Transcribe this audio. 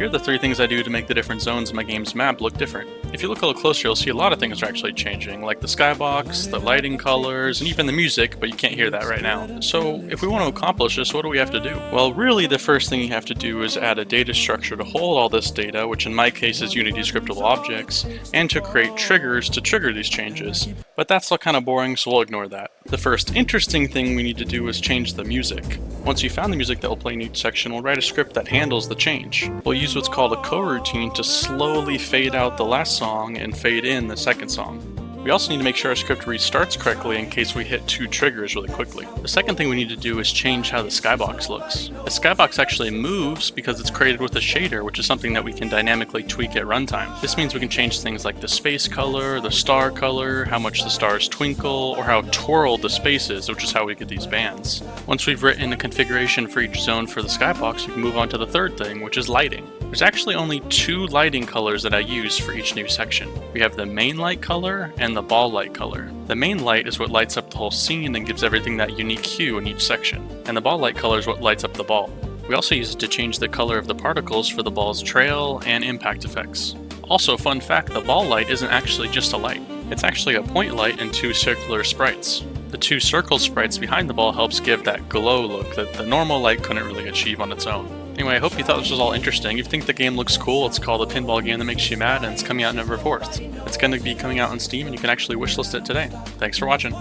Here are the 3 things I do to make the different zones in my game's map look different. If you look a little closer, you'll see a lot of things are actually changing, like the skybox, the lighting colors, and even the music, but you can't hear that right now. So if we want to accomplish this, what do we have to do? Well, really the first thing you have to do is add a data structure to hold all this data, which in my case is Unity scriptable objects, and to create triggers to trigger these changes. But that's all kind of boring, so we'll ignore that. The first interesting thing we need to do is change the music. Once you've found the music that will play in each section, we'll write a script that handles the change. We'll use what's called a coroutine to slowly fade out the last song and fade in the second song. We also need to make sure our script restarts correctly in case we hit 2 triggers really quickly. The second thing we need to do is change how the skybox looks. The skybox actually moves because it's created with a shader, which is something that we can dynamically tweak at runtime. This means we can change things like the space color, the star color, how much the stars twinkle, or how twirled the space is, which is how we get these bands. Once we've written a configuration for each zone for the skybox, we can move on to the third thing, which is lighting. There's actually only 2 lighting colors that I use for each new section. We have the main light color and the ball light color. The main light is what lights up the whole scene and gives everything that unique hue in each section, and the ball light color is what lights up the ball. We also use it to change the color of the particles for the ball's trail and impact effects. Also, fun fact, the ball light isn't actually just a light. It's actually a point light and 2 circular sprites. The 2 circle sprites behind the ball helps give that glow look that the normal light couldn't really achieve on its own. Anyway, I hope you thought this was all interesting. If you think the game looks cool, it's called a pinball game that makes you mad, and it's coming out November 4th. It's going to be coming out on Steam, and you can actually wishlist it today. Thanks for watching.